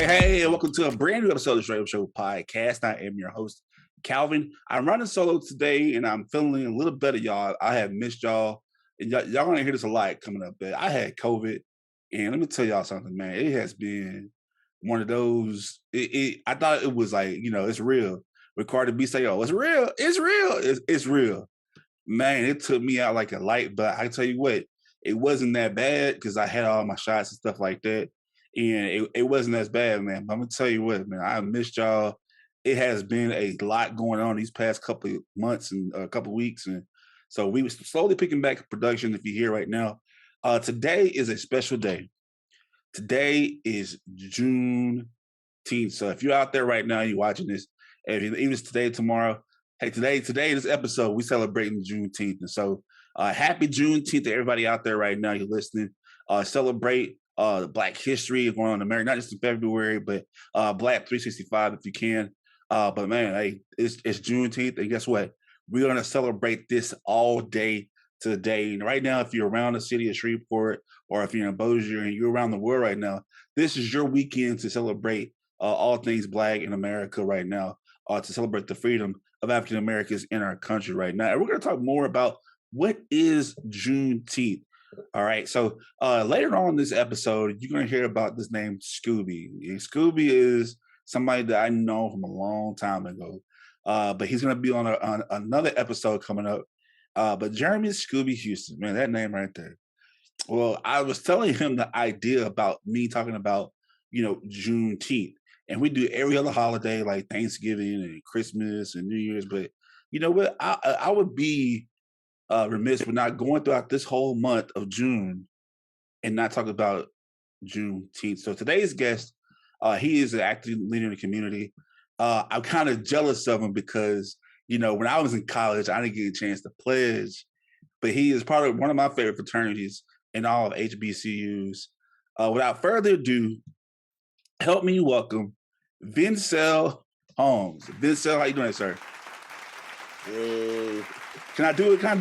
Hey, welcome to a brand new episode of the Straight Up Show podcast. I am your host, Calvin. I'm running solo today and I'm feeling a little better, y'all. I have missed y'all. And y'all gonna hear this a lot coming up. But I had COVID, and let me tell y'all something, man. It has been one of those. I thought it was like, it's real. But Cardi B say, "Oh, it's real. It's real. It's real." Man, it took me out like a light. But I tell you what, it wasn't that bad because I had all my shots and stuff like that. And it wasn't as bad, man. But I'm gonna tell you what, man, I missed y'all. It has been a lot going on these past couple of months and a couple of weeks, and so we were slowly picking back production. If you hear right now, today is a special day. Today is Juneteenth. So if you're out there right now, you're watching this, and even today, tomorrow, hey, today, this episode, we celebrating Juneteenth, and so happy Juneteenth to everybody out there right now. You're listening. Celebrate Black history going on in America, not just in February, but Black 365 if you can. But man, hey, it's Juneteenth, and guess what? We're gonna celebrate this all day today. And right now, if you're around the city of Shreveport, or if you're in Bossier and you're around the world right now, this is your weekend to celebrate all things Black in America right now, to celebrate the freedom of African Americans in our country right now. And we're gonna talk more about what is Juneteenth. All right. So later on in this episode, you're going to hear about this name, Scooby. And Scooby is somebody that I know from a long time ago. But he's going to be on another episode coming up. But Jeremy Scooby Houston, man, that name right there. Well, I was telling him the idea about me talking about, Juneteenth. And we do every other holiday like Thanksgiving and Christmas and New Year's. But you know what? I would be remiss for not going throughout this whole month of June and not talk about Juneteenth. So today's guest, he is an active leader in the community. I'm kind of jealous of him because, when I was in college, I didn't get a chance to pledge, but he is part of one of my favorite fraternities in all of HBCUs. Without further ado, help me welcome Vencil Holmes. Vencil, how you doing, sir? Can I do it? Can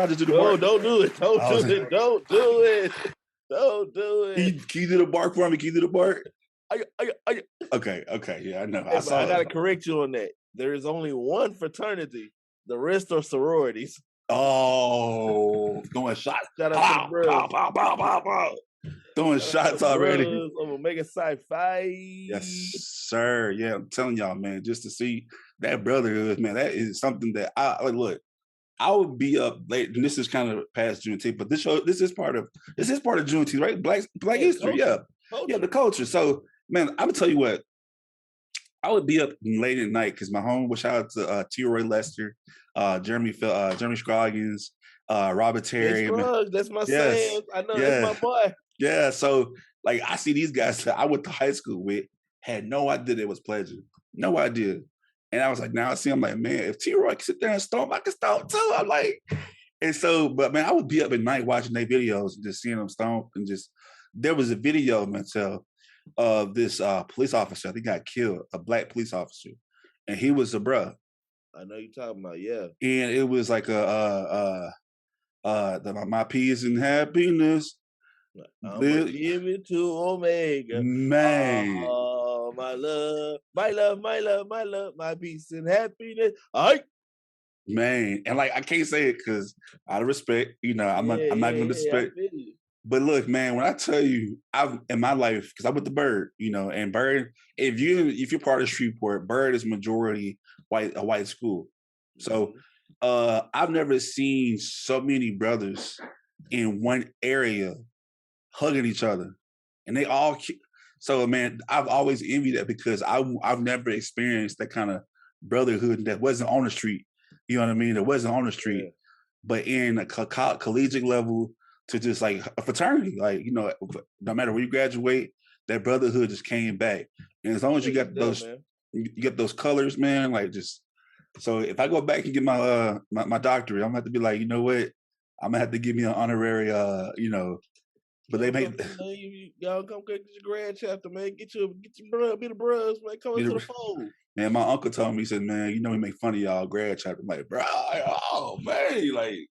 I just do the bark? No, don't do it. Don't do it. Don't do it. Don't do it. Can you do the bark for me? Can you do the bark? Okay. Yeah, I know. Hey, I got to correct you on that. There is only one fraternity. The rest are sororities. Oh, throwing shots. Shout out to the bros. Pow. Throwing shots already. I'm Omega Psi Phi. Yes, sir. Yeah, I'm telling y'all, man, just to see that brotherhood, man, that is something that look. I would be up late, and this is kind of past Juneteenth, but this is part of Juneteenth, right? Black history, culture. Yeah, the culture. So, man, I'm gonna tell you what, I would be up late at night because my home. Shout out to T. Roy Lester, Jeremy Scroggins, Robert Terry. That's my son. I know that's my boy. Yeah, so like I see these guys that I went to high school with, had no idea they was pledging, no idea. And I was like, now I see, I'm like, man, if T-Roy can sit there and stomp, I can stomp too. I'm like, and so, but man, I would be up at night watching their videos and just seeing them stomp. And just, there was a video, Vencil, of this police officer. I think got killed, a Black police officer. And he was a bruh. I know you're talking about, yeah. And it was like my peace and happiness. I'm gonna give it to Omega. Man. Oh, my love, my peace and happiness. All right. Man. And like, I can't say it because out of respect, I'm not going to disrespect. But look, man, when I tell you, in my life, because I went to Bird, and Bird, if you're part of Shreveport, Bird is majority a white school. So I've never seen so many brothers in one area hugging each other, and they all. So, man, I've always envied that because I've never experienced that kind of brotherhood that wasn't on the street. You know what I mean? It wasn't on the street, but in a collegiate level to just like a fraternity, like no matter where you graduate, that brotherhood just came back. And as long as you got those colors, man, like just. So if I go back and get my my doctorate, I'm gonna have to be like, you know what? I'm gonna have to give me an honorary, But they made y'all come get your grand chapter, man. Get your bro, be the bros, man. Come into the fold. Man, my uncle told me, he said, man, we make fun of y'all grad chapter. I'm like, bro, oh man, like,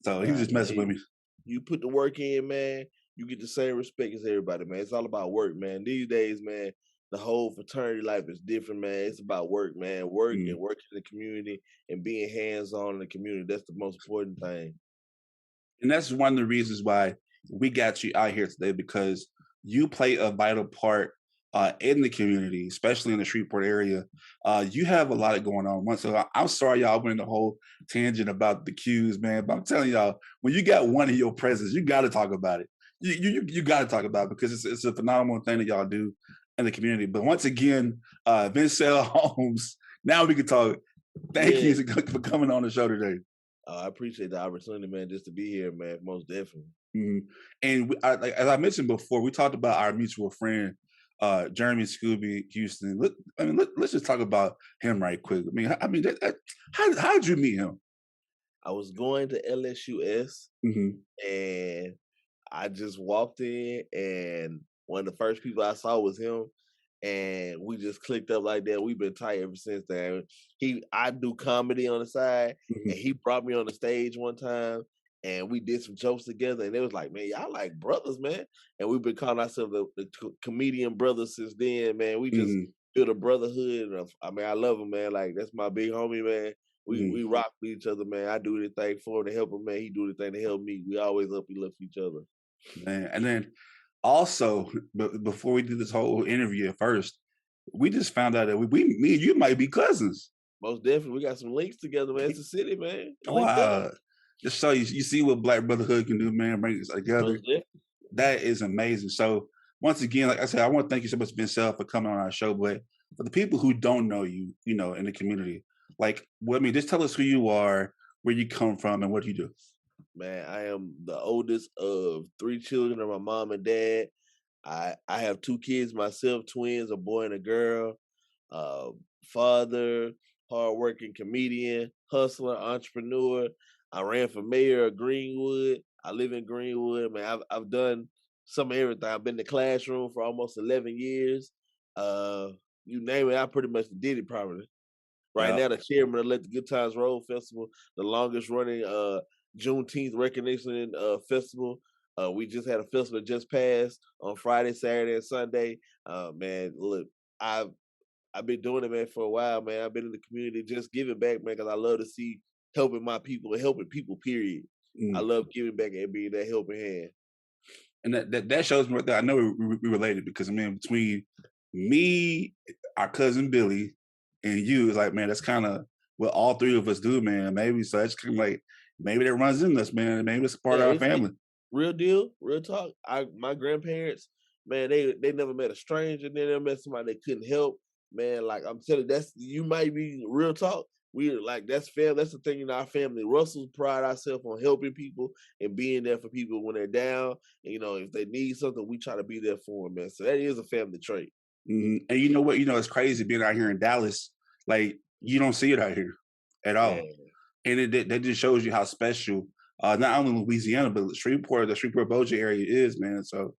so he was just messing with me. You put the work in, man. you get the same respect as everybody, man. It's all about work, man. These days, man, the whole fraternity life is different, man. It's about work, man. Work Mm. and working in the community and being hands on in the community. That's the most important thing. And that's one of the reasons why we got you out here today, because you play a vital part in the community, especially in the Shreveport area. You have a lot going on. So I'm sorry y'all went in the whole tangent about the cues, man. But I'm telling y'all, when you got one in your presence, you got to talk about it. You got to talk about it because it's a phenomenal thing that y'all do in the community. But once again, Vencil Holmes. Now we can talk. Thank Yeah. you for coming on the show today. I appreciate the opportunity, man, just to be here, man. Most definitely. Mhm. And like, as I mentioned before, we talked about our mutual friend, Jeremy Scooby Houston. Let's just talk about him right quick. How did you meet him? I was going to LSUS Hmm. and I just walked in, and one of the first people I saw was him, and we just clicked up like that. We've been tight ever since then. I do comedy on the side, Hmm. and he brought me on the stage one time, and we did some jokes together. And it was like, man, y'all like brothers, man. And we've been calling ourselves the comedian brothers since then, man. We just Hmm. built a brotherhood. I mean, I love him, man. Like that's my big homie, man. We Hmm. rock with each other, man. I do anything for him to help him, man. He do anything to help me. We always up, we lift each other. Man, and then also, before we did this whole interview at first, we just found out that me and you might be cousins. Most definitely, we got some links together, man. It's a city, man. Linked up. Wow. Just so you see what Black Brotherhood can do, man, bring us together. Most definitely, That is amazing. So once again, like I said, I want to thank you so much, Vincel, for coming on our show. But for the people who don't know you, in the community, like, just tell us who you are, where you come from, and what you do. man. I am the oldest of three children of my mom and dad. I have two kids myself, twins, a boy and a girl. Uh, Father, hardworking comedian, hustler, entrepreneur. I ran for mayor of Greenwood. I live in Greenwood, man. I've done some of everything. I've been in the classroom for almost 11 years. Uh, you name it, I pretty much did it probably. Right Yeah. now, the chairman of Let the Good Times Roll Festival, the longest running Juneteenth recognition festival. We just had a festival that just passed on Friday, Saturday, and Sunday. Man, look, I've I've been doing it, man, for a while, man. I've been in the community just giving back, man, because I love to see helping my people and helping people, period. I Mm. love giving back and being that helping hand. And that shows me that I know we related, because I mean, between me, our cousin Billy, and you, is like, man, that's kind of what all three of us do, man. Maybe so that's kind of like, maybe that runs in us, man. Maybe it's a part Yeah, of our it's family. real deal, real talk. My grandparents, man, they never met a stranger, they never met somebody they couldn't help. Man, like I'm telling you, that's you might be real talk. We like that's fair. That's the thing in our family. Russell's pride ourselves on helping people and being there for people when they're down. And, if they need something, we try to be there for them, man. So that is a family trait. And you know what? It's crazy being out here in Dallas. Like, you don't see it out here at all, Man, and that just shows you how special not only Louisiana but the Shreveport Bossier area is, man. So,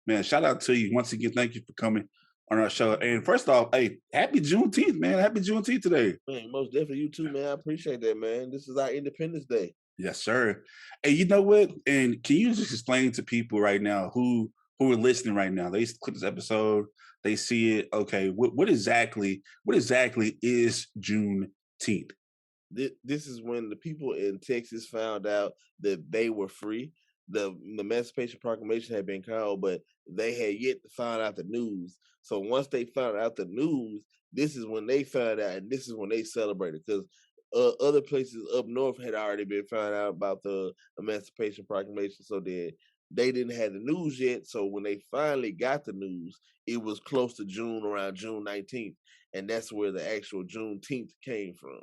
man, shout out to you once again. Thank you for coming on our show. And first off, hey, happy Juneteenth, man! Happy Juneteenth today. man, most definitely you too, man. I appreciate that, man. This is our Independence Day. Yes, sir. Hey, you know what? And can you just explain to people right now who are listening right now? They click this episode, they see it. Okay, what exactly is Juneteenth? This is when the people in Texas found out that they were free. The Emancipation Proclamation had been called, but they had yet to find out the news. So once they found out the news, this is when they found out, and this is when they celebrated, because other places up north had already been found out about the Emancipation Proclamation. So then they didn't have the news yet. So when they finally got the news, it was close to June, around June 19th, and that's where the actual Juneteenth came from.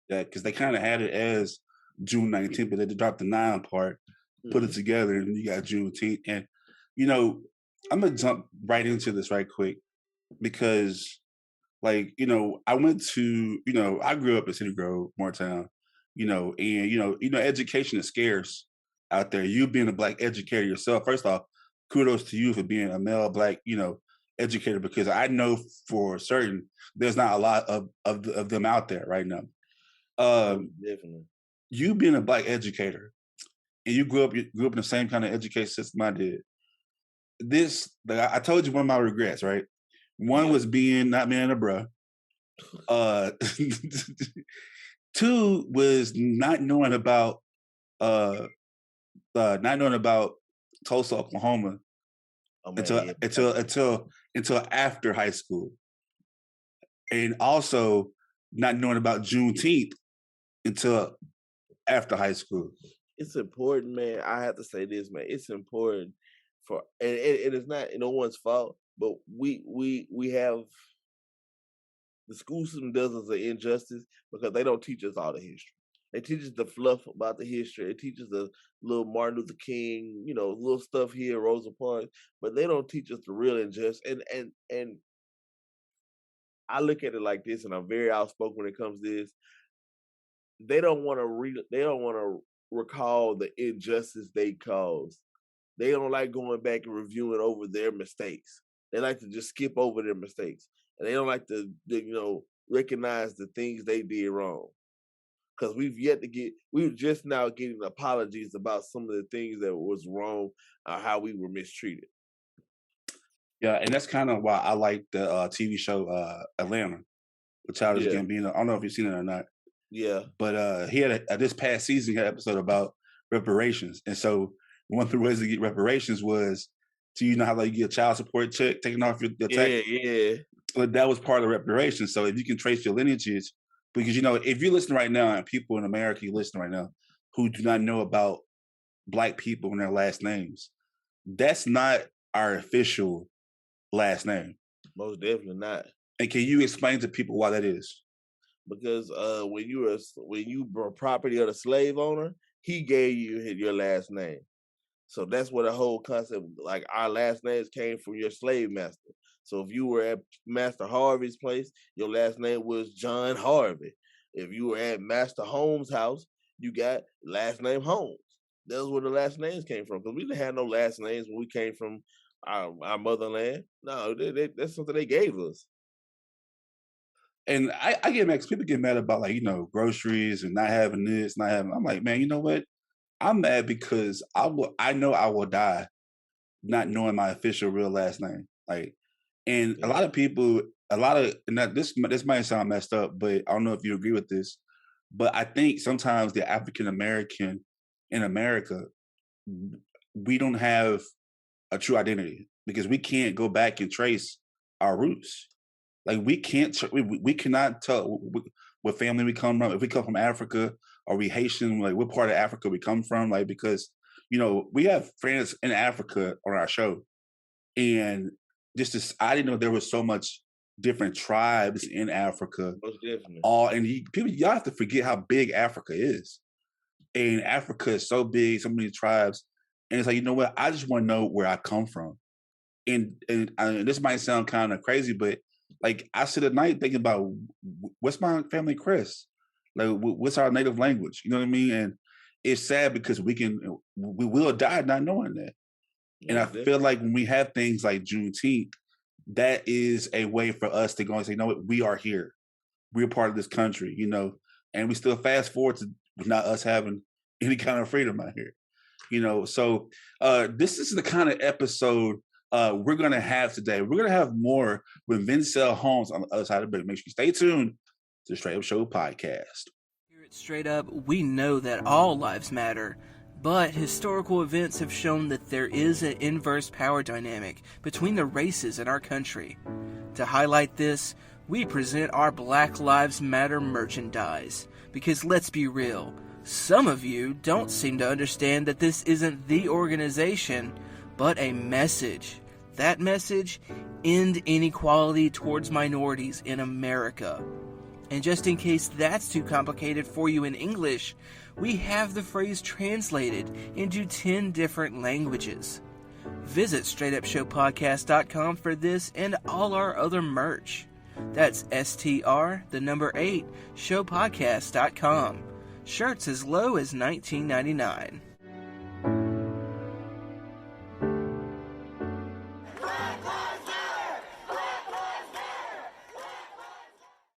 That because they kind of had it as June 19th, but they dropped the 9 part, put it Mhm. together, and you got Juneteenth. And you know, I'm gonna jump right into this right quick because, like, I went to, I grew up in City Grove, Moortown, and education is scarce out there. You being a Black educator yourself, first off, kudos to you for being a male Black, educator, because I know for certain there's not a lot of them out there right now. Most Um, definitely. you being a Black educator, and you grew up in the same kind of education system I did. I told you one of my regrets, right? One Yeah. was not being a bruh. Uh, two was uh, not knowing about Tulsa, Oklahoma Oh man, until yeah. until until until after high school, and also not knowing about Juneteenth until after high school. It's important, man. I have to say this, man. It's important for, and it is not no one's fault, but we have the school system does us an injustice because they don't teach us all the history. They teach us the fluff about the history. They teach us the little Martin Luther King, little stuff here, Rosa Parks, but they don't teach us the real injustice. And I look at it like this, and I'm very outspoken when it comes to this. They don't want to They don't want to recall the injustice they caused. They don't like going back and reviewing over their mistakes. They like to just skip over their mistakes, and they don't like to recognize the things they did wrong. Because we're just now getting apologies about some of the things that was wrong, how we were mistreated. Yeah, and that's kind of why I like the TV show Atlanta with Childish Yeah, Gambino. I don't know if you've seen it or not, yeah, but he had this past season he had an episode about reparations, and so one of the ways to get reparations was to how like you get a child support check taken off your tax. yeah, yeah. But that was part of the reparations. So if you can trace your lineages, because if you listen right now and people in America you listen right now who do not know about Black people and their last names, that's not our official last name. Most definitely not. And can you explain to people why that is? Because when you were property of the slave owner, he gave you your last name. So that's where the whole concept, like our last names came from your slave master. So if you were at Master Harvey's place, your last name was John Harvey. If you were at Master Holmes' house, you got last name Holmes. That's where the last names came from. Because we didn't have no last names when we came from our motherland. No, that's something they gave us. And I get mad because people get mad about like, groceries and not having this, not having. I'm like, man, you know what? I'm mad because I know I will die not knowing my official real last name. Like, and a Yeah. lot of people, and this might sound messed up, but I don't know if you agree with this. But I think sometimes the African American in America, we don't have a true identity because we can't go back and trace our roots. Like we can't, we cannot tell what family we come from. If we come from Africa, or we Haitian, like what part of Africa we come from, like because we have friends in Africa on our show, and I didn't know there was so much different tribes in Africa. Most definitely. People, y'all have to forget how big Africa is, and Africa is so big, so many tribes, and it's like what? I just want to know where I come from, and this might sound kind of crazy, but like I sit at night thinking about what's my family crest, like what's our native language, you know what I mean? And it's sad because we will die not knowing that. And I Most feel definitely. like when we have things like Juneteenth, that is a way for us to go and say, what, we are here, we're part of this country, and we still fast forward to not us having any kind of freedom out here. So this is the kind of episode we're going to have today. We're going to have more with Vencil Holmes on the other side of the break. Make sure you stay tuned to the Straight Up Show podcast. Here at Straight Up, we know that all lives matter, but historical events have shown that there is an inverse power dynamic between the races in our country. To highlight this, we present our Black Lives Matter merchandise, because let's be real, some of you don't seem to understand that this isn't the organization, but a message. That message: end inequality towards minorities in America. And just in case that's too complicated for you in English, we have the phrase translated into 10 different languages. Visit straightupshowpodcast.com for this and all our other merch. That's STR8 showpodcast.com. Shirts as low as $19.99.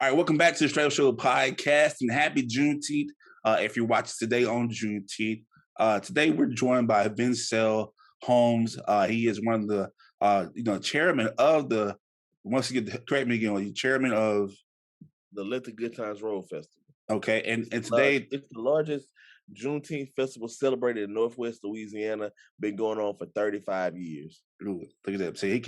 All right, welcome back to the Straight Up Show podcast, and happy Juneteenth. If you're watching today on Juneteenth, Today we're joined by Vencil Holmes. He is one of the chairman of the, once again, correct me again, chairman of, The Let the Good Times Roll Festival. okay, and today It's the largest Juneteenth festival celebrated in Northwest Louisiana. Been going on for 35 years. ooh, look at that. See, he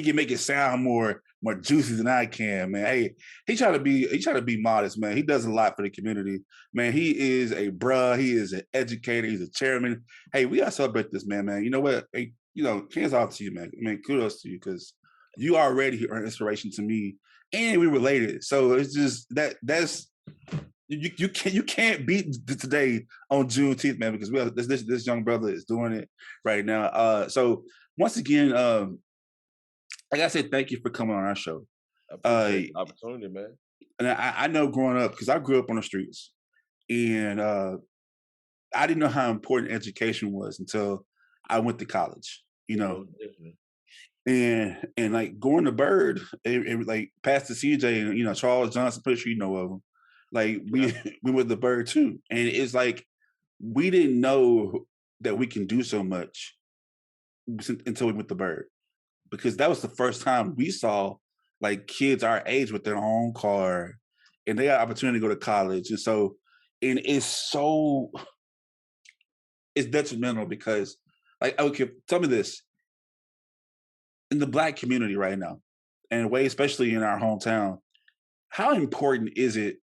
can make it sound more juicy than I can, man. Hey, he try to be modest, man. He does a lot for the community, man. He is a bruh. He is an educator. He's a chairman. Hey, we gotta celebrate this, man. Man, you know what? Hey, hands off to you, man. I mean, kudos to you because you already are an inspiration to me, and we related. So it's just that's. You can't beat today on Juneteenth, man, because we have this young brother is doing it right now. So once again, I gotta say thank you for coming on our show. I Uh, appreciate the opportunity, man. and I know growing up because I grew up on the streets, and I didn't know how important education was until I went to college. Most definitely. And like going to Bird, like Pastor CJ and Charles Johnson, pretty sure you know of him. Like Yeah. we went to Bird too, and it's like we didn't know that we can do so much until we went to Bird, because that was the first time we saw like kids our age with their own car, and they got opportunity to go to college, and it's detrimental because, like, okay, tell me this, in the Black community right now, and way especially in our hometown, how important is it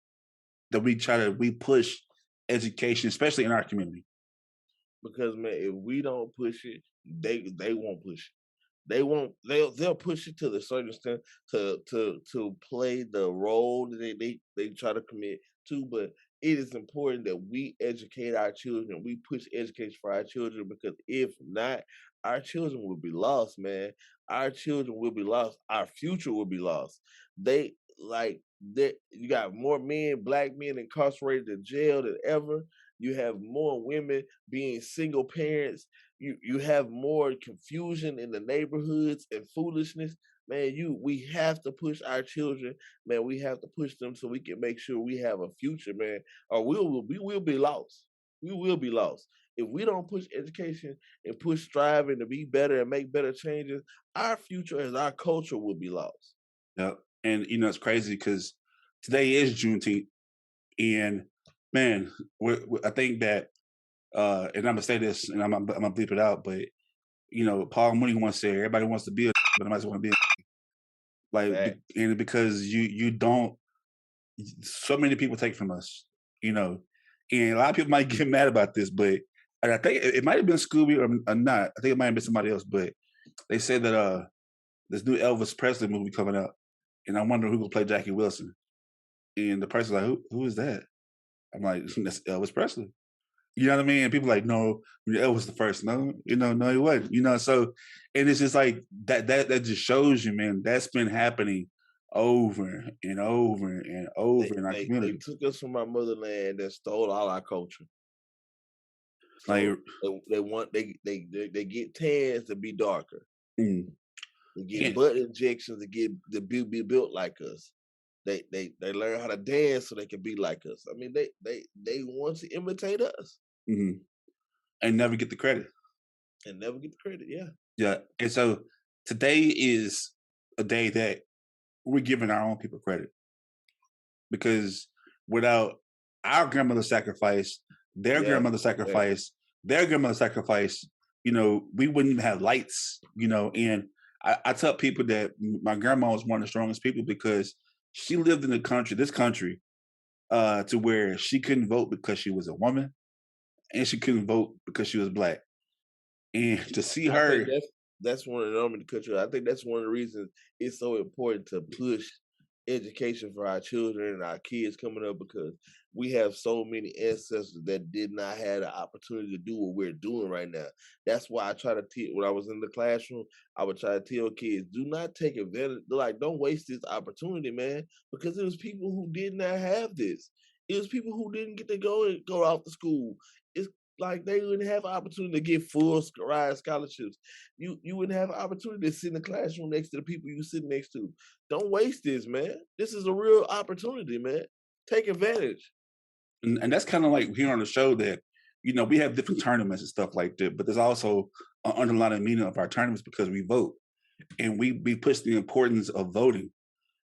that we push education, especially in our community? Because man, if we don't push it, they won't push it. They'll push it to the certain extent to play the role that they try to commit to, but it is important that we educate our children. We push education for our children because if not, our children will be lost, man. Our children will be lost. Our future will be lost. They like that. You got more Black men incarcerated in jail than ever. You have more women being single parents. You have more confusion in the neighborhoods and foolishness. Man, we have to push our children, man. We have to push them so we can make sure we have a future, man. Or we will be lost. We will be lost. If we don't push education and push striving to be better and make better changes, our future as our culture will be lost. Yep. And it's crazy because today is Juneteenth, and man, I think that, and I'm gonna say this, and I'm gonna bleep it out, but Paul Mooney once said, "Everybody wants to be a, but nobody want to be a." Like, Fact. and because you don't, so many people take from us, and a lot of people might get mad about this, but and I think it might have been Scooby or not. I think it might have been somebody else, but they said that this new Elvis Presley movie coming out, and I wonder who will play Jackie Wilson. And the person's like, who is that? I'm like, that's Elvis Presley. You know what I mean? And people are like, no, Elvis the first. No, no, he wasn't. So, and it's just like that just shows you, man, that's been happening over and over and over in our They community. took us from our motherland and stole all our culture. So Like, they get tans to be darker. mm, They get yeah, butt injections to be built like us. They learn how to dance so they can be like us. I mean, they want to imitate us mhm, and never get the credit. and never get the credit. Yeah, Yeah. And so today is a day that we're giving our own people credit, because without our grandmother sacrifice, their yeah, grandmother sacrifice, their grandmother sacrifice, we wouldn't even have lights, and I tell people that my grandma was one of the strongest people because she lived in this country, to where she couldn't vote because she was a woman, and she couldn't vote because she was Black. And to see I think her, that's one of the element to cut you. I think that's one of the reasons it's so important to push education for our children and our kids coming up because we have so many ancestors that did not have the opportunity to do what we're doing right now. That's why I try to teach when I was in the classroom, I would try to tell kids, do not take advantage, like don't waste this opportunity, man, because it was people who did not have this. It was people who didn't get to go out to school. It's like they wouldn't have an opportunity to get full ride scholarships. You wouldn't have an opportunity to sit in the classroom next to the people you sit next to. Don't waste this, man. This is a real opportunity, man. Take advantage. and that's kind of like here on the show that we have different tournaments and stuff like that, but there's also an underlying meaning of our tournaments because we vote, and we push the importance of voting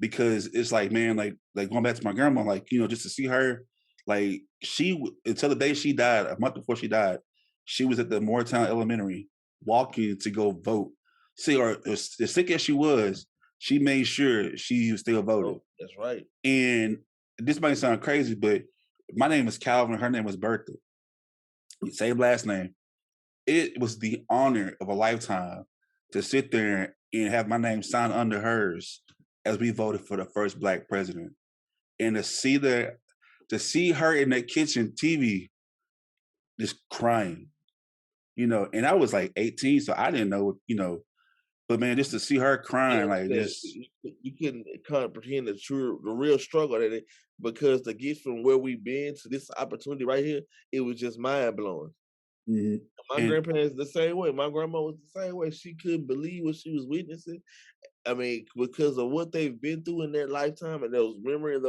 because it's like, man, like going back to my grandma, like, just to see her, like until the day she died, a month before she died, she was at the Moortown Elementary walking to go vote. See, or as sick as she was, she made sure she still voted. Oh, that's right. And this might sound crazy, but my name is Calvin. Her name was Bertha. Same last name. It was the honor of a lifetime to sit there and have my name signed under hers as we voted for the first Black president. And to see her in that kitchen TV just crying, and I was like 18, so I didn't know, but man, just to see her crying like this. You couldn't comprehend the real struggle that because to get from where we've been to this opportunity right here, it was just mind blowing. Mhm. My grandparents the same way. My grandma was the same way. She couldn't believe what she was witnessing. I mean, because of what they've been through in their lifetime and those memories,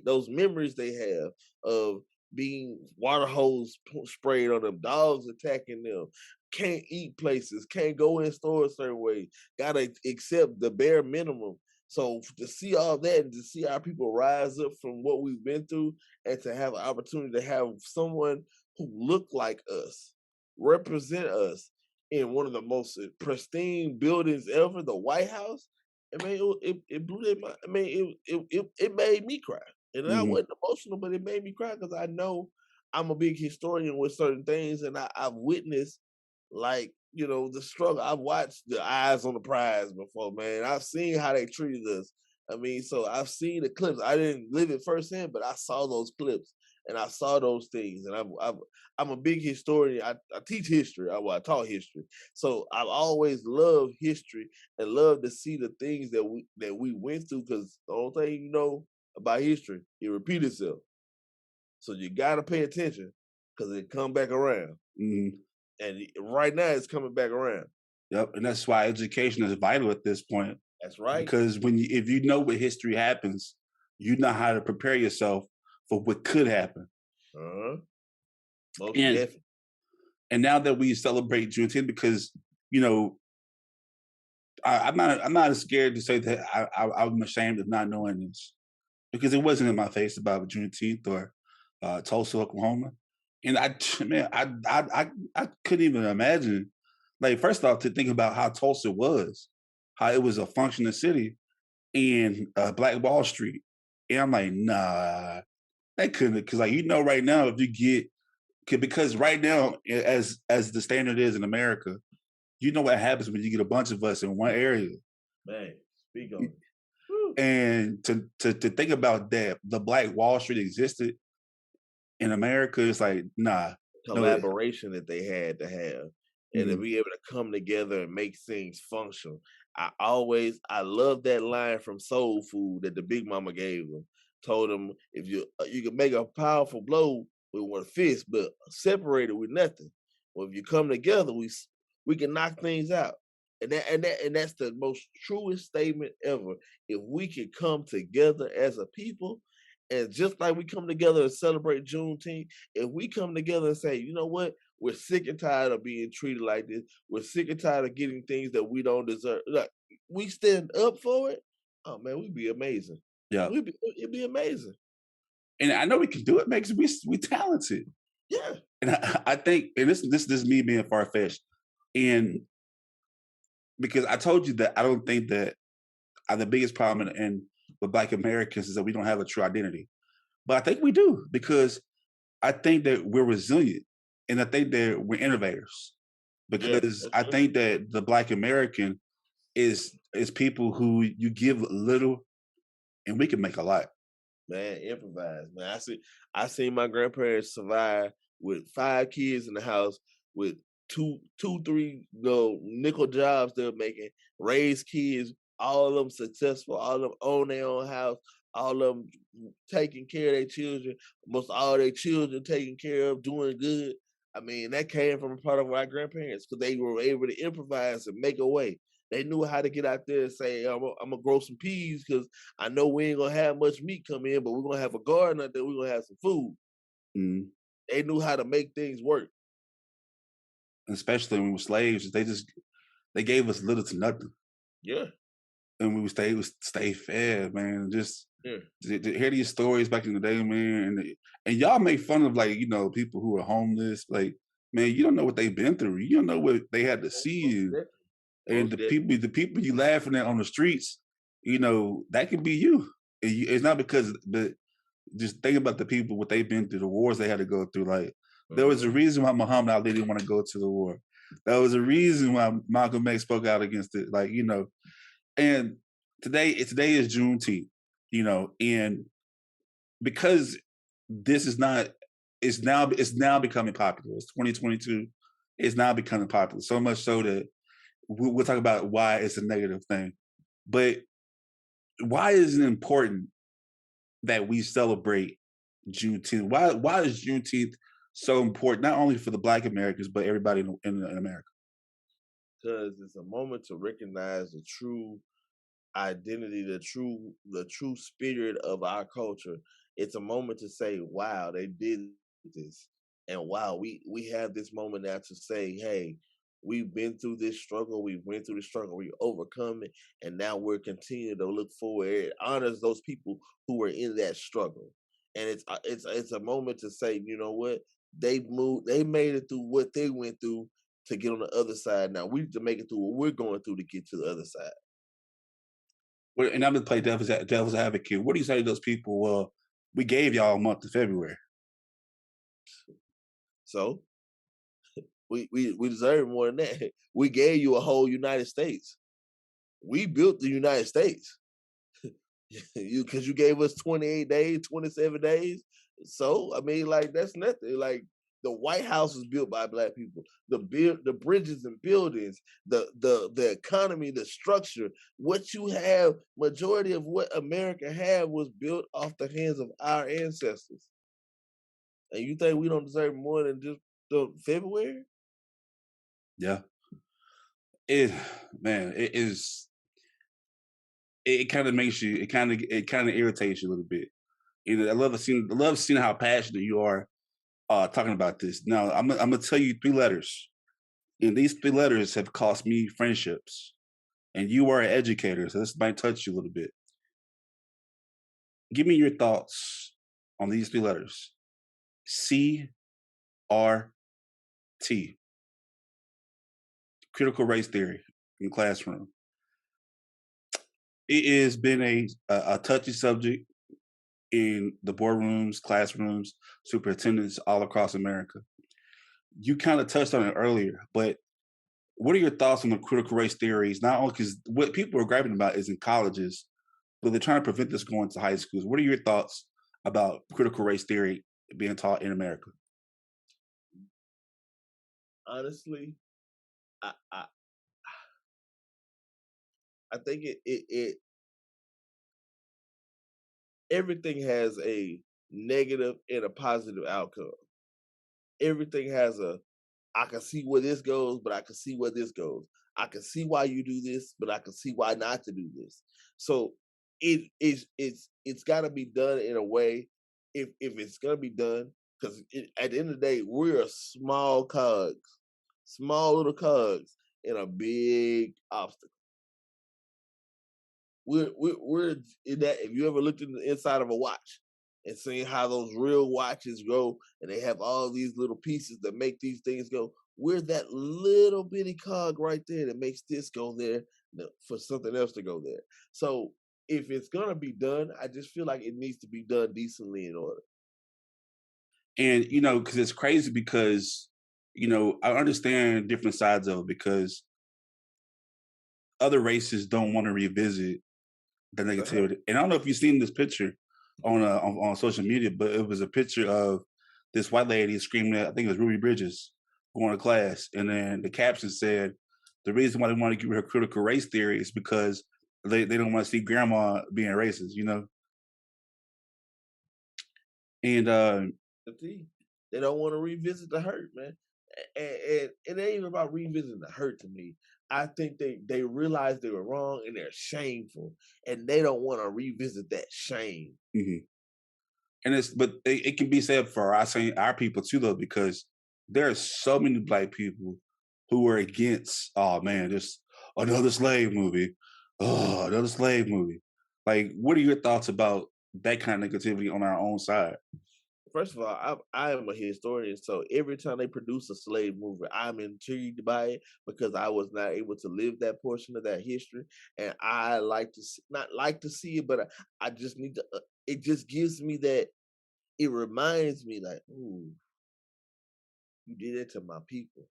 those memories they have of being water hose sprayed on them, dogs attacking them, can't eat places, can't go in stores certain ways, gotta accept the bare minimum. So to see all that and to see our people rise up from what we've been through and to have an opportunity to have someone who looked like us represent us in one of the most pristine buildings ever, the White House. I mean, it blew their mind. I mean, it made me cry, and I Mhm. wasn't emotional, but it made me cry because I know I'm a big historian with certain things, and I've witnessed like the struggle. I've watched the Eyes on the Prize before, man. I've seen how they treated us. I mean, so I've seen the clips. I didn't live it firsthand, but I saw those clips and I saw those things. And I'm a big historian. I teach history. I taught history, so I've always loved history and loved to see the things that we went through. Because the only thing you know about history, it repeats itself. So you gotta pay attention because it come back around. Mhm. And right now, it's coming back around. Yep, and that's why education is vital at this point. That's right. Because if you know what history happens, you know how to prepare yourself for what could happen. Uh-huh. Most And definitely. and now that we celebrate Juneteenth, because you know, I'm not scared to say that I'm ashamed of not knowing this because it wasn't in my face about Juneteenth or Tulsa, Oklahoma, and man, I couldn't even imagine. Like, first off, to think about how Tulsa was, how it was a functioning city, and Black Wall Street, and I'm like, nah, that couldn't, because like right now, if you because right now, as the standard is in America, what happens when you get a bunch of us in one area. Man, speak on it. And to think about that, the Black Wall Street existed in America, it's like, nah. Collaboration that they had to have and to Mhm. be able to come together and make things function. I love that line from Soul Food that the Big Mama gave them. Told them if you can make a powerful blow with one fist, but separated with nothing. Well, if you come together, we can knock things out. And that's the most truest statement ever. If we could come together as a people, and just like we come together to celebrate Juneteenth, if we come together and say, you know what, we're sick and tired of being treated like this, we're sick and tired of getting things that we don't deserve, like, we stand up for it, oh man, we'd be amazing. Yeah. It'd be amazing. And I know we can do it, man, because we talented. Yeah. And I think, and this is me being far fetched, and because I told you that I don't think that the biggest problem with Black Americans is that we don't have a true identity, but I think we do, because I think that we're resilient, and I think that we're innovators, Yeah, because that's I true. think that the Black American is people who you give little, and we can make a lot. Man, improvise, man. I seen my grandparents survive with 5 kids in the house with three nickel jobs they're making, raise kids, all of them successful, all of them own their own house, all of them taking care of their children, most all their children taken care of, doing good. I mean, that came from a part of our grandparents because they were able to improvise and make a way. They knew how to get out there and say, I'm gonna grow some peas because I know we ain't gonna have much meat come in, but we're gonna have a garden out there. We're gonna have some food. Mm. They knew how to make things work. Especially when we were slaves, they gave us little to nothing. Yeah. And we would stay fed, man. Just Yeah. to hear these stories back in the day, man, and y'all make fun of like, people who are homeless. Like, man, you don't know what they've been through. You don't know what they had to see. And the people you laughing at on the streets, that could be you. It's not because, but just think about the people, what they've been through, the wars they had to go through. Like, there was a reason why Muhammad Ali didn't want to go to the war. There was a reason why Malcolm X spoke out against it. Like, and today is Juneteenth, and because this is not, it's now becoming popular. It's 2022. It's now becoming popular, so much so that we'll talk about why it's a negative thing. But why is it important that we celebrate Juneteenth? Why is Juneteenth so important, not only for the Black Americans, but everybody in America? Because it's a moment to recognize the true identity, the true spirit of our culture. It's a moment to say, wow, they did this. And wow, we have this moment now to say, hey, we've been through this struggle, we went through the struggle, we overcome it, and now we're continuing to look forward. It honors those people who were in that struggle. And it's a moment to say, you know what? They made it through what they went through to get on the other side. Now we need to make it through what we're going through to get to the other side. Well, and I'm gonna play devil's advocate. What do you say to those people? Well, we gave y'all a month of February. So we deserve more than that. We gave you a whole United States. We built the United States. Because you gave us 28 days, 27 days. So I mean, like, that's nothing. Like, the White House was built by Black people. The bridges and buildings, the economy, the structure, what you have, majority of what America had was built off the hands of our ancestors. And you think we don't deserve more than just the February? Yeah. It is. It kind of makes you. It kind of irritates you a little bit. I love seeing how passionate you are talking about this. Now, I'm gonna tell you 3 letters, and these 3 letters have cost me friendships. And you are an educator, so this might touch you a little bit. Give me your thoughts on these 3 letters: CRT, critical race theory in the classroom. It has been a touchy subject in the boardrooms, classrooms, superintendents all across America. You kind of touched on it earlier, but what are your thoughts on the critical race theories? Not only because what people are grabbing about is in colleges, but they're trying to prevent this going to high schools. What are your thoughts about critical race theory being taught in America? Honestly, I I think it everything has a negative and a positive outcome. Everything has I can see where this goes, but I can see where this goes. I can see why you do this, but I can see why not to do this. So it's got to be done in a way, if it's gonna be done, because at the end of the day, we're a small little cogs in a big obstacle. We're in that. If you ever looked in the inside of a watch and seen how those real watches go, and they have all these little pieces that make these things go, we're that little bitty cog right there that makes this go there for something else to go there. So if it's gonna be done, I just feel like it needs to be done decently in order. And because it's crazy because I understand different sides of it because other races don't want to revisit the negativity. And I don't know if you've seen this picture on social media, but it was a picture of this white lady screaming at, I think it was Ruby Bridges, going to class, and then the caption said the reason why they want to give her critical race theory is because they don't want to see grandma being racist. And They don't want to revisit the hurt, man. And it ain't even about revisiting the hurt to me. I think they realize they were wrong and they're shameful, and they don't want to revisit that shame. Mhm. And it can be said for our people too, though, because there are so many black people who are against, oh man, just another slave movie. Oh, another slave movie. Like, what are your thoughts about that kind of negativity on our own side? First of all, I am a historian, so every time they produce a slave movie, I'm intrigued by it because I was not able to live that portion of that history, and I like to not like to see it, but I just need to. It just gives me that. It reminds me, like, ooh, you did it to my people.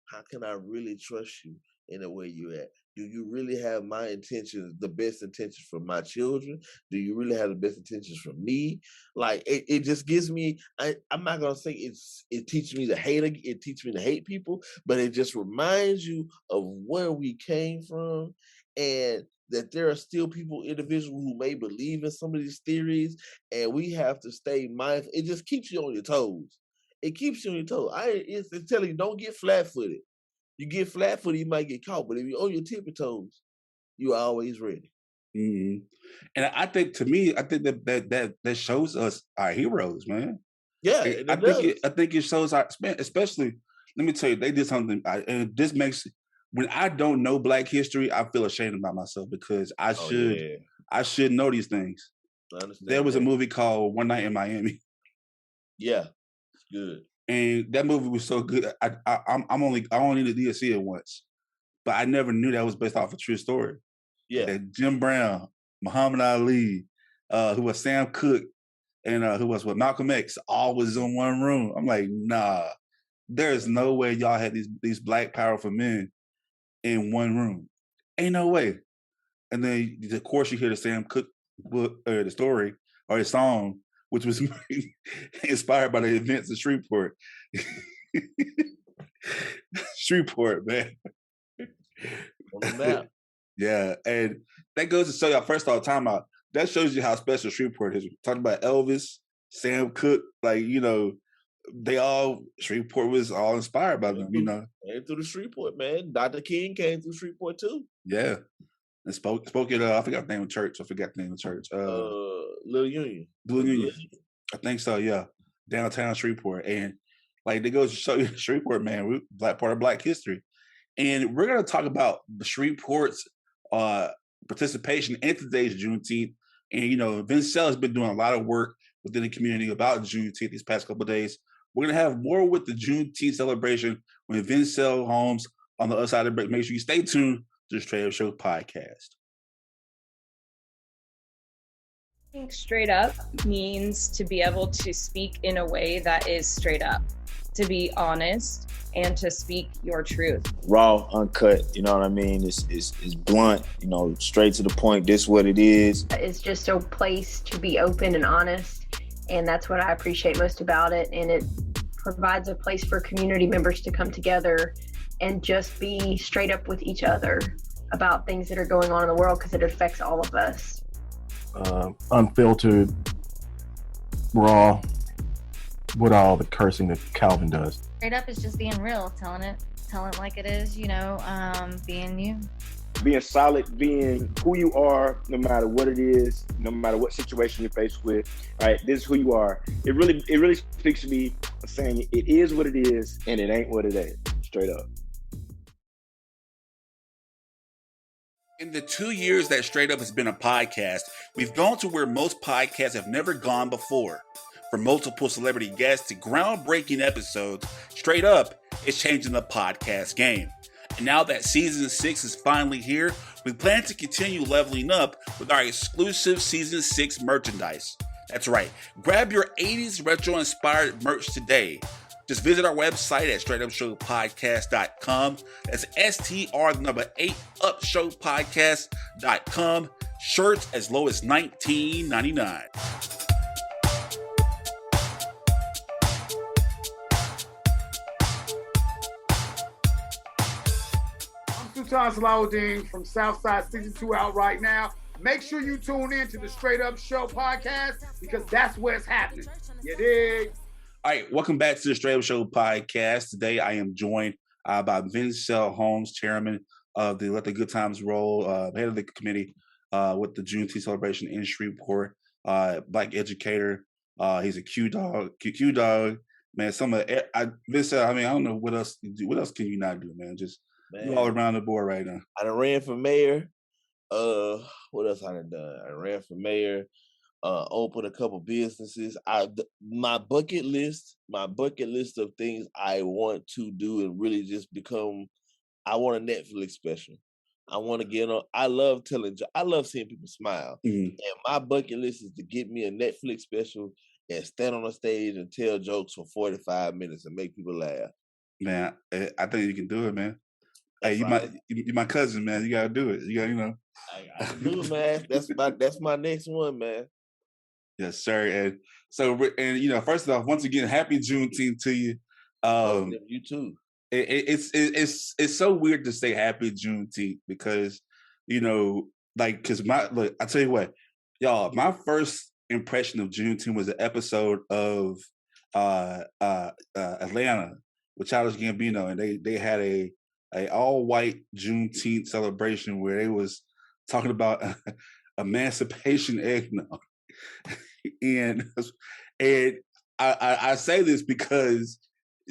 How can I really trust you in the way you're at? Do you really have my intentions, the best intentions for my children? Do you really have the best intentions for me? Like it just gives me. I'm not gonna say it teaches me to hate. It teaches me to hate people, but it just reminds you of where we came from, and that there are still people, individuals who may believe in some of these theories, and we have to stay mindful. It just keeps you on your toes. It keeps you on your toes. It's telling you, don't get flat-footed. You get flat-footed, you might get caught. But if you're on your tippy toes, you're always ready. Mm-hmm. And I think, to me, I think that shows us our heroes, man. Yeah, and it does. I think it shows our, especially. Let me tell you, they did something, and this makes, when I don't know Black history, I feel ashamed about myself because I should know these things. I understand. There was a movie called One Night in Miami. Yeah, it's good. And that movie was so good. I only needed to see it once, but I never knew that was based off a true story. Yeah, That Jim Brown, Muhammad Ali, who was Sam Cooke, and who was with Malcolm X, all was in one room. I'm like, nah, there's no way y'all had these Black powerful men in one room. Ain't no way. And then, of course, you hear the Sam Cooke book, or the story, or his song, which was inspired by the events of Shreveport. Shreveport, man. on the map. Yeah, and that goes to show y'all, first off, time out. That shows you how special Shreveport is. Talking about Elvis, Sam Cooke, like, Shreveport was all inspired by them, Came through the Shreveport, man. Dr. King came through Shreveport too. Yeah. And spoke at, I forgot the name of church. Little Union. Blue Union. I think so, yeah. Downtown Shreveport. And like, they goes to show you Shreveport, man, we're part of Black history. And we're going to talk about the Shreveport's participation in today's Juneteenth. And, Vencil has been doing a lot of work within the community about Juneteenth these past couple of days. We're going to have more with the Juneteenth celebration with Vencil Holmes on the other side of the break. Make sure you stay tuned to the Straight Up Show podcast. I think straight up means to be able to speak in a way that is straight up, to be honest, and to speak your truth. Raw, uncut, you know what I mean? It's blunt, straight to the point. This is what it is. It's just a place to be open and honest, and that's what I appreciate most about it. And it provides a place for community members to come together and just be straight up with each other about things that are going on in the world, because it affects all of us. Unfiltered, raw, with all the cursing that Calvin does. Straight up is just being real, telling it like it is, being you. Being solid, being who you are, no matter what it is, no matter what situation you're faced with. All right, this is who you are. It really speaks to me, saying it is what it is and it ain't what it ain't. Straight up. In the 2 years that Straight Up has been a podcast, we've gone to where most podcasts have never gone before. From multiple celebrity guests to groundbreaking episodes, Straight Up is changing the podcast game. And now that season 6 is finally here, we plan to continue leveling up with our exclusive season 6 merchandise. That's right, grab your 80s retro inspired merch today. Just visit our website at straightupshowpodcast.com. That's STR8 upshowpodcast.com. Shirts as low as $19.99. I'm Sultan Salahuddin from Southside 62 out right now. Make sure you tune in to the Straight Up Show podcast, because that's where it's happening. You dig? All right, welcome back to the Straight Up Show podcast. Today I am joined by Vencil Holmes, chairman of the Let the Good Times Roll, head of the committee with the Juneteenth celebration in Shreveport. black educator. He's a Q dog. Man, Vincil, I mean, I don't know what else you do. What else can you not do, man? Just you all around the board right now. I done ran for mayor. What else I done done? I ran for mayor. Opened a couple businesses. My bucket list of things I want to do and really just become. I want a Netflix special. I want to get on. I love seeing people smile. Mhm. And my bucket list is to get me a Netflix special and stand on a stage and tell jokes for 45 minutes and make people laugh. Man, I think you can do it, man. That's Hey, all. you my cousin, man. You gotta do it. You got, you know. I can do it, man. That's my next one, man. Yes, sir. And so, and you know, first off, once again, happy Juneteenth to you. You too. It's so weird to say happy Juneteenth because, you know, like, cause look, I tell you what, y'all, my first impression of Juneteenth was an episode of Atlanta with Childish Gambino, and they had a all white Juneteenth celebration where they was talking about emancipation eggnog, and I say this because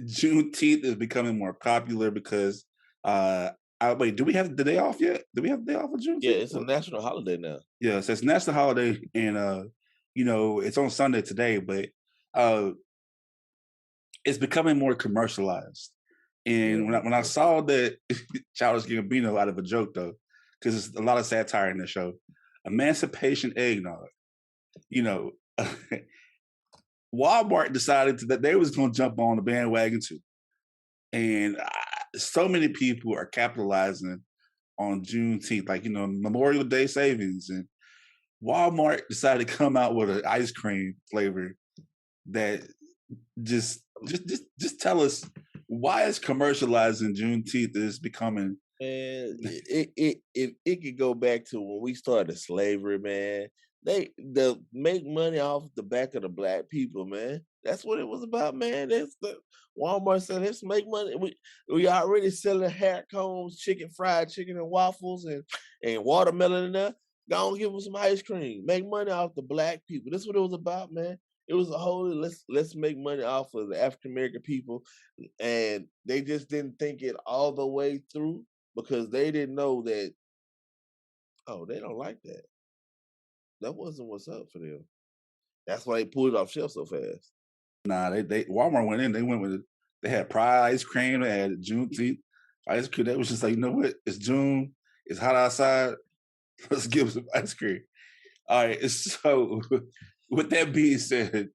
Juneteenth is becoming more popular because wait, do we have the day off yet? Do we have the day off of Juneteenth? Yeah, it's a national holiday now. Yeah, so it's a national holiday, and you know, it's on Sunday today, but it's becoming more commercialized. And when I saw that Childish Gambino out of a joke though, because there's a lot of satire in the show, emancipation eggnog, you know, Walmart decided that they was going to jump on the bandwagon too, and so many people are capitalizing on Juneteenth, like, you know, Memorial Day savings, and Walmart decided to come out with an ice cream flavor that just tell us why is commercializing Juneteenth is becoming. And it could go back to when we started slavery, man. They make money off the back of the black people, man. That's what it was about, man. That's the Walmart said, let's make money. We already selling hair combs, fried chicken and waffles and watermelon in there. Go on, give them some ice cream. Make money off the black people. That's what it was about, man. It was a whole let's make money off of the African American people, and they just didn't think it all the way through because they didn't know that. Oh, they don't like that. That wasn't what's up for them. That's why they pulled it off shelf so fast. Nah, they Walmart went in. They went with it. They had Pride ice cream. They had Juneteenth ice cream. They was just like, you know what? It's June. It's hot outside. Let's give some ice cream. All right. So, with that being said,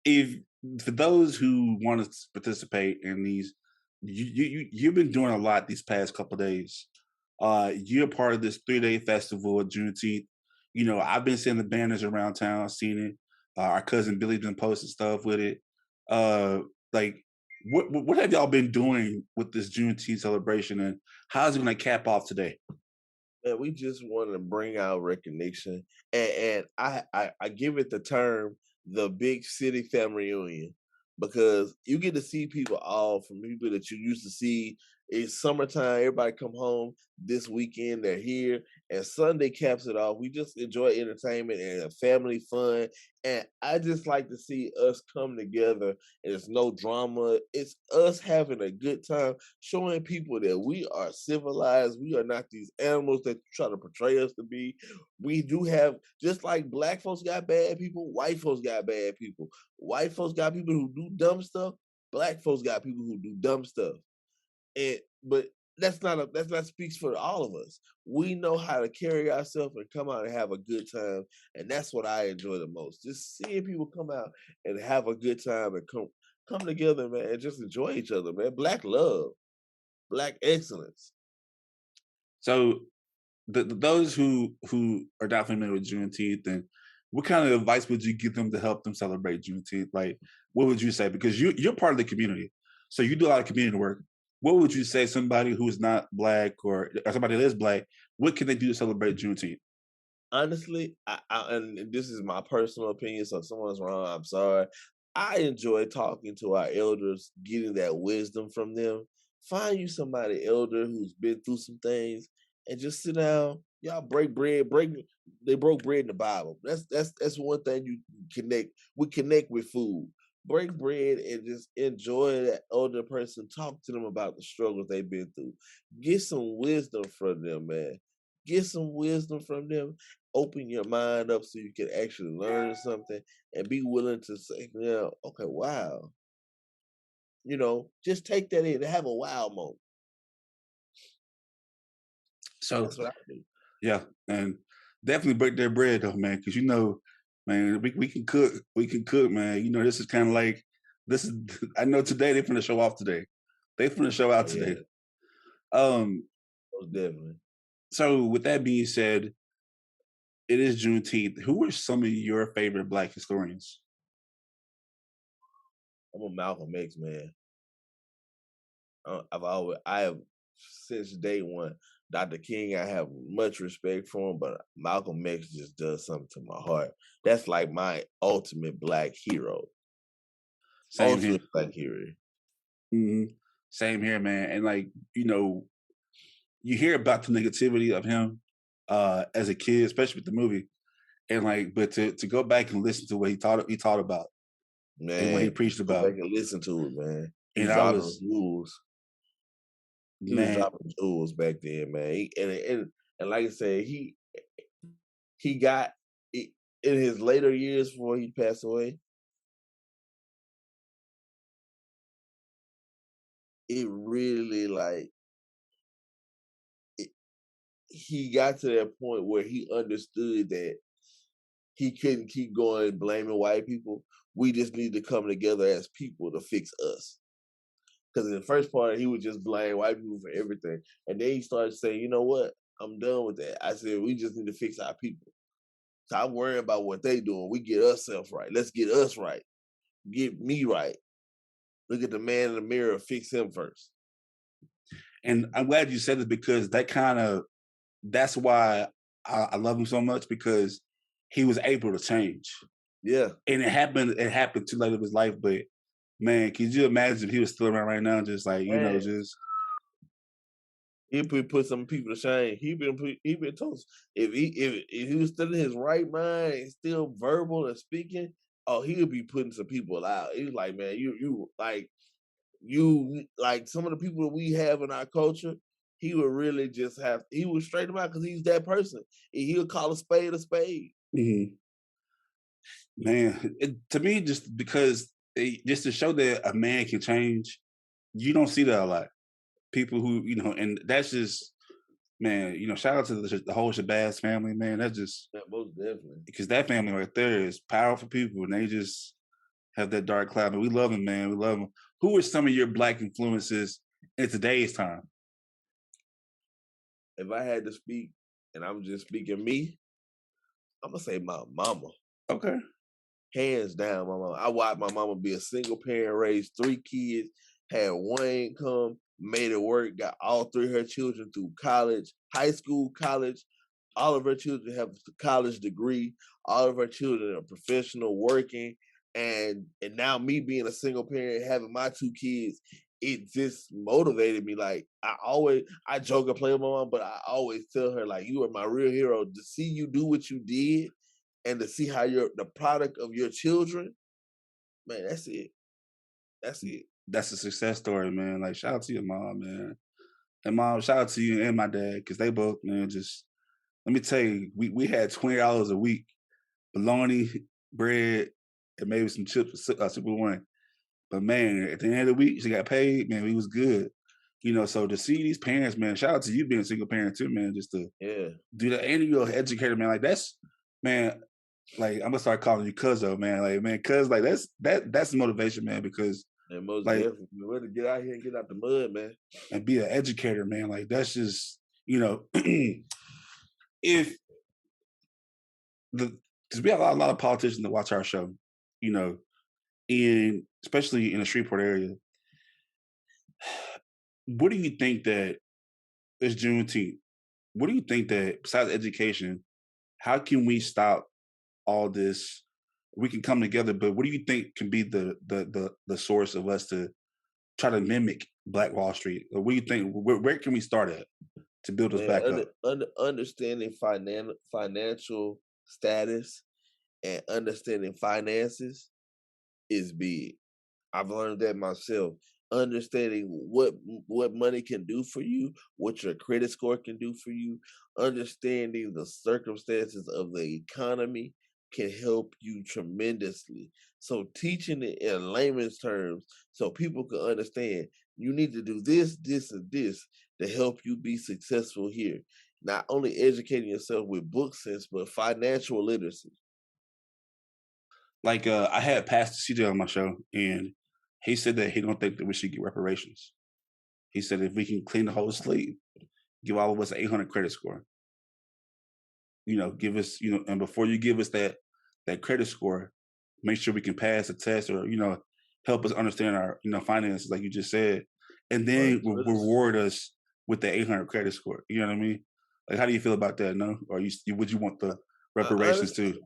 for those who want to participate in these, you've been doing a lot these past couple of days. You're part of this 3-day festival at Juneteenth. You know, I've been seeing the banners around town, seen it. Our cousin Billy's been posting stuff with it. Like, what have y'all been doing with this Juneteenth celebration, and how's it going to cap off today? And we just want to bring out recognition, and I give it the term the big city family reunion because you get to see people all from people that you used to see. It's summertime, everybody come home this weekend, they're here, and Sunday caps it off. We just enjoy entertainment and family fun, and I just like to see us come together, and there's no drama. It's us having a good time, showing people that we are civilized. We are not these animals that try to portray us to be. We do have, just like black folks got bad people, white folks got bad people. White folks got people who do dumb stuff. Black folks got people who do dumb stuff. But that's not speaks for all of us. We know how to carry ourselves and come out and have a good time, and that's what I enjoy the most. Just seeing people come out and have a good time and come together, man, and just enjoy each other, man. Black love, black excellence. So, those who are not familiar with Juneteenth, and what kind of advice would you give them to help them celebrate Juneteenth? Like, what would you say? Because you're part of the community, so you do a lot of community work. What would you say somebody who is not black or somebody that is black, what can they do to celebrate Juneteenth? Honestly, and this is my personal opinion, so if someone's wrong, I'm sorry. I enjoy talking to our elders, getting that wisdom from them. Find you somebody elder who's been through some things and just sit down Y'all break bread, they broke bread in the Bible. That's one thing you connect. We connect with food. Break bread and just enjoy that older person. Talk to them about the struggles they've been through. Get some wisdom from them, man. Get some wisdom from them. Open your mind up so you can actually learn something and be willing to say, okay, wow. Just take that in and have a wow moment. So That's what I do. yeah, and definitely break their bread though, man, because man, we can cook. We can cook, man. This is kind of like this is. I know today they're finna show off today. They finna show out today. Most definitely. So with that being said, it is Juneteenth. Who are some of your favorite Black historians? I'm a Malcolm X man. I have since day one. Dr. King, I have much respect for him, but Malcolm X just does something to my heart. That's like my ultimate Black hero. Same here. Ultimate Black hero. Mm-hmm. Same here, man. And you hear about the negativity of him as a kid, especially with the movie, and but to go back and listen to what he taught about, man, and what he preached about. Go back and listen to it, man. He was jewels. He was dropping jewels back then, man. And like I said, he got in his later years before he passed away. It really he got to that point where he understood that he couldn't keep going blaming white people. We just need to come together as people to fix us. Because in the first part, he would just blame white people for everything. And then he started saying, you know what? I'm done with that. I said, we just need to fix our people. Stop worrying about what they doing. We get ourselves right. Let's get us right. Get me right. Look at the man in the mirror, fix him first. And I'm glad you said this because that's why I love him so much, because he was able to change. Yeah. And it happened too late in his life, but man, could you imagine if he was still around right now, just just he put some people to shame. He been told if he was still in his right mind and still verbal and speaking, he would be putting some people out. He was like, man, you some of the people that we have in our culture, he would really he would straight them out because he's that person. And he would call a spade a spade. Mm-hmm. Man, to me, just because just to show that a man can change, you don't see that a lot. People who, and that's just, man, shout out to the whole Shabazz family, man. That's just, most definitely. Because that family right there is powerful people, and they just have that dark cloud. But we love them, man. We love them. Who are some of your Black influences in today's time? If I had to speak, and I'm just speaking me, I'm going to say my mama. Okay. Hands down, my mama. I watched my mama be a single parent, raise 3 kids, had one income, made it work, got all 3 of her children through college, high school, college. All of her children have a college degree. All of her children are professional, working. And now me being a single parent, having my 2 kids, it just motivated me. Like, I joke and play with my mom, but I always tell her, like, you are my real hero. To see you do what you did and to see how you're the product of your children, man, that's it. That's it. That's a success story, man. Like, shout out to your mom, man. And mom, shout out to you and my dad, because they both, man, just, let me tell you, we had $20 a week, bologna, bread, and maybe some chips, Super One. But man, at the end of the week, she got paid, man, we was good. So to see these parents, man, shout out to you being a single parent too, man, just to do that. And you're an educator, man. Like, that's, man, like, I'm gonna start calling you Cuzzo, man. Like, man, cuz, like, that's motivation, man, because and most definitely, we're to get out here and get out the mud, man. And be an educator, man. Like, that's just, if because we have a lot of politicians that watch our show, and especially in the Shreveport area. What do you think that is Juneteenth? What do you think that, besides education, how can we stop all this? We can come together, but what do you think can be the source of us to try to mimic Black Wall Street? Or what do you think? Where can we start at? to build us Man, back up? understanding financial status and understanding finances is big. I've learned that myself. Understanding what money can do for you, what your credit score can do for you, understanding the circumstances of the economy can help you tremendously. So teaching it in layman's terms so people can understand you need to do this, this, and this to help you be successful here. Not only educating yourself with book sense, but financial literacy. Like I had Pastor CJ on my show, and he said that he don't think that we should get reparations. He said if we can clean the whole slate, give all of us an 800 credit score. Give us, and before you give us that credit score, make sure we can pass the test, or help us understand our finances, like you just said, and then reward us with the 800 credit score. You know what I mean? Like, how do you feel about that? No, or would you want the reparations too?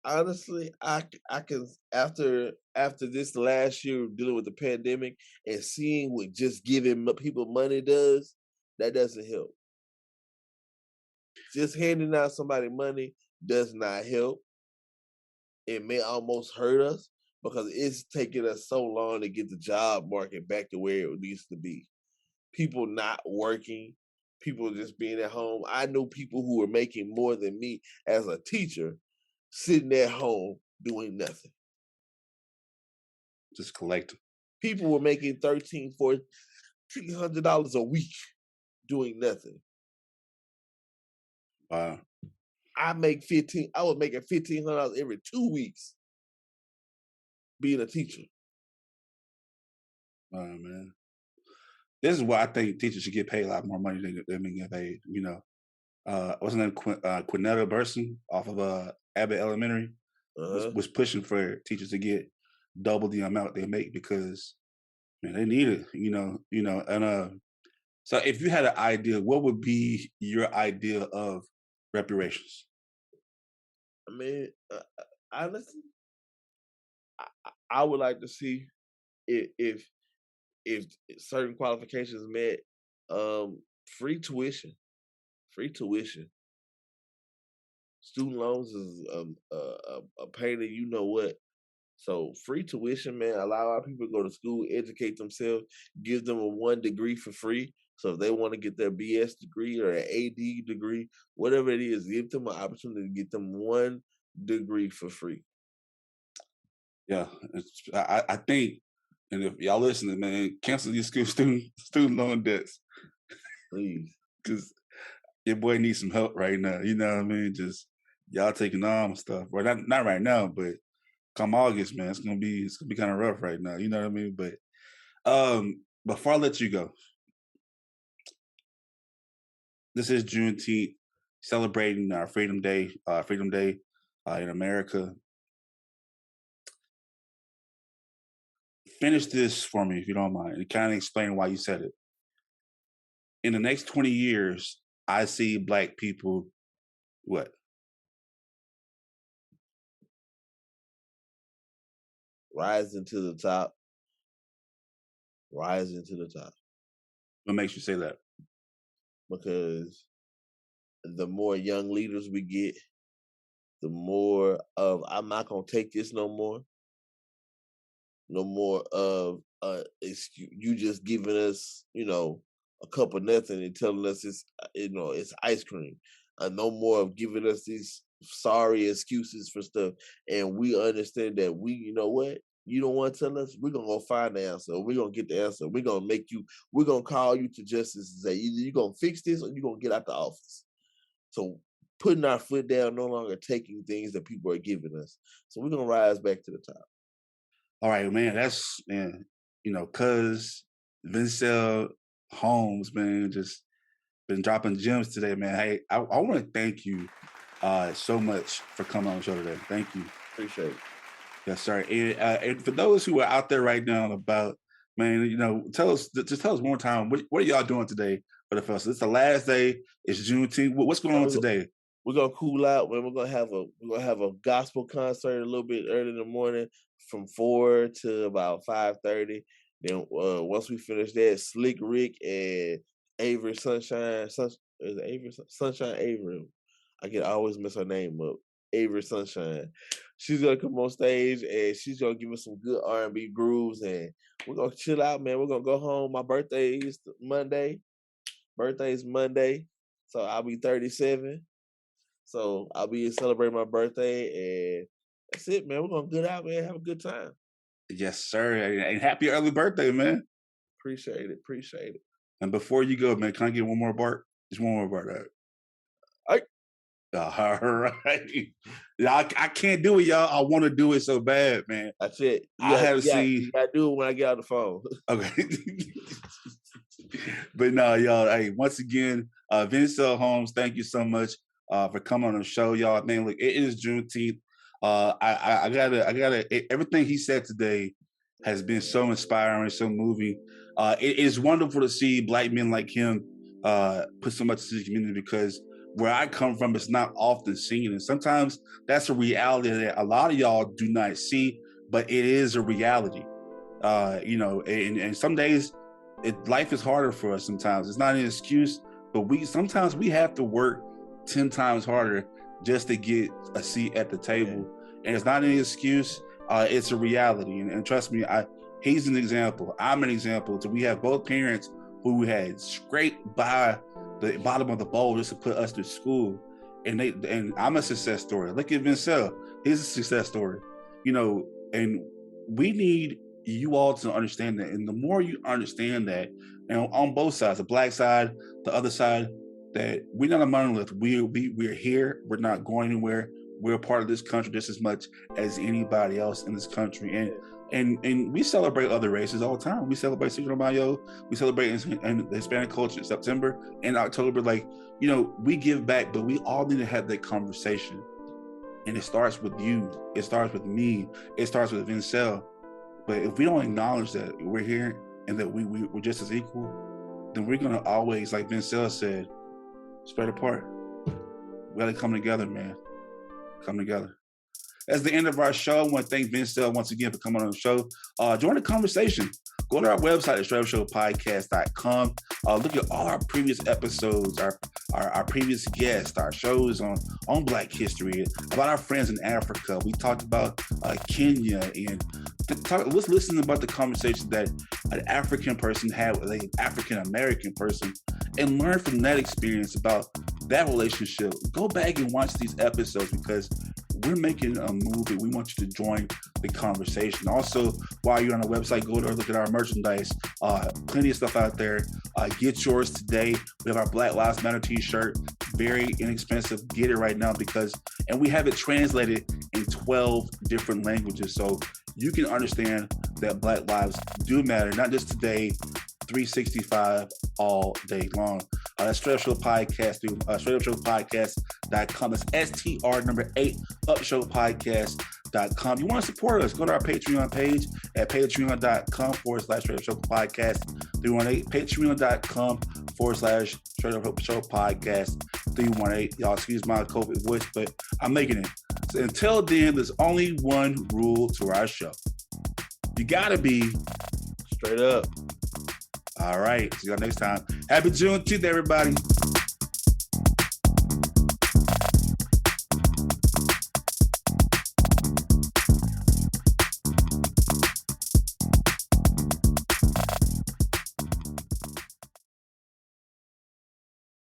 Honestly, I can after this last year dealing with the pandemic and seeing what just giving people money does, that doesn't help. Just handing out somebody money does not help. It may almost hurt us because it's taking us so long to get the job market back to where it needs to be. People not working, people just being at home. I know people who were making more than me as a teacher sitting at home doing nothing. Just collecting. People were making $1,300, $1,400 a week doing nothing. Wow. I was making $1,500 every 2 weeks being a teacher. Wow, man. This is why I think teachers should get paid a lot more money than they get paid. Wasn't that Quinetta Burson off of Abbott Elementary was pushing for teachers to get double the amount they make because, man, they need it. And so if you had an idea, what would be your idea of reparations? I mean, honestly, I would like to see if certain qualifications met, free tuition. Student loans is a pain in you know what. So free tuition, man, allow our people to go to school, educate themselves, give them a 1 degree for free. So if they want to get their BS degree or an AD degree, whatever it is, give them an opportunity to get them 1 degree for free. Yeah, I think, and if y'all listening, man, cancel these student loan debts, please, because your boy needs some help right now. You know what I mean? Just y'all taking on stuff, or not right now, but come August, man, it's gonna be kind of rough right now. You know what I mean? But before I let you go, this is Juneteenth, celebrating our Freedom Day in America. Finish this for me, if you don't mind, and kind of explain why you said it. In the next 20 years, I see Black people, what? Rising to the top. What makes you say that? Because the more young leaders we get, the more of I'm not gonna take this no more. No more of you just giving us, a cup of nothing and telling us it's ice cream. No more of giving us these sorry excuses for stuff. And we understand that you know what? You don't want to tell us, we're gonna go find the answer. We're gonna get the answer. We're gonna call you to justice and say, either you're gonna fix this or you're gonna get out the office. So putting our foot down, no longer taking things that people are giving us. So we're gonna rise back to the top. All right, man. That's, man, cuz Vencil Holmes, man, just been dropping gems today, man. Hey, I want to thank you so much for coming on the show today. Thank you. Appreciate it. Yes, sir. And for those who are out there right now about, man, tell us one more time, what are y'all doing today for the festival? It's the last day. It's Juneteenth. What's going on today? We're gonna cool out, man. We're gonna have a gospel concert a little bit early in the morning from 4 to about 5:30. Then once we finish that, Slick Rick and Avery Sunshine. Is it Avery Sunshine Avery? I always mess her name up. Avery Sunshine. She's gonna come on stage and she's gonna give us some good R&B grooves, and we're gonna chill out, man. We're gonna go home. My birthday is Monday. Birthday's Monday, so I'll be 37. So I'll be celebrating my birthday, and that's it, man. We're gonna get out, man. Have a good time. Yes, sir. And happy early birthday, man. Appreciate it. And before you go, man, can I get one more bark? Just one more bark. All right. Yeah, I can't do it, y'all. I want to do it so bad, man. That's it. I have to see. I do it when I get on the phone. Okay. But no, y'all. Hey, once again, Vencil Holmes, thank you so much for coming on the show, y'all. Man, look, it is Juneteenth. I gotta. Everything he said today has been so inspiring, so moving. It is wonderful to see Black men like him put so much into the community, because where I come from, it's not often seen. And sometimes that's a reality that a lot of y'all do not see, but it is a reality. And some days life is harder for us sometimes. It's not an excuse, but sometimes we have to work 10 times harder just to get a seat at the table. And it's not an excuse, it's a reality. And trust me, he's an example. I'm an example. So we have both parents who had scraped by the bottom of the bowl just to put us to school. And I'm a success story. Look at Vencil. He's a success story. And we need you all to understand that. And the more you understand that, and on both sides, the Black side, the other side, that we're not a monolith. We're here. We're not going anywhere. We're a part of this country just as much as anybody else in this country. And we celebrate other races all the time. We celebrate Cinco de Mayo. We celebrate in Hispanic culture in September and October. We give back, but we all need to have that conversation. And it starts with you. It starts with me. It starts with Vencil. But if we don't acknowledge that we're here and that we're just as equal, then we're going to always, like Vencil said, spread apart. We got to come together, man. Come together. That's the end of our show. I want to thank Vencil once again for coming on the show. Join the conversation. Go to our website at straightupshowpodcast.com. Look at all our previous episodes, our previous guests, our shows on Black history, about our friends in Africa. We talked about Kenya, and let's listen about the conversation that an African person had with an African American person, and learn from that experience about that relationship. Go back and watch these episodes, because we're making a movie. We want you to join the conversation. Also, while you're on the website, go there, look at our merchandise. Plenty of stuff out there. Get yours today. We have our Black Lives Matter t-shirt. Very inexpensive. Get it right now, and we have it translated in 12 different languages. So you can understand that Black lives do matter, not just today, 365 all day long. That's Straight Up Show Podcast through straightupshowpodcast.com. That's STR8 upshowpodcast.com. You want to support us, go to our Patreon page at patreon.com/Straight Up Show Podcast 318. Patreon.com/Straight Up Show Podcast 318. Y'all excuse my COVID voice, but I'm making it. So until then, there's only one rule to our show. You gotta be straight up. All right. See y'all next time. Happy Juneteenth, everybody.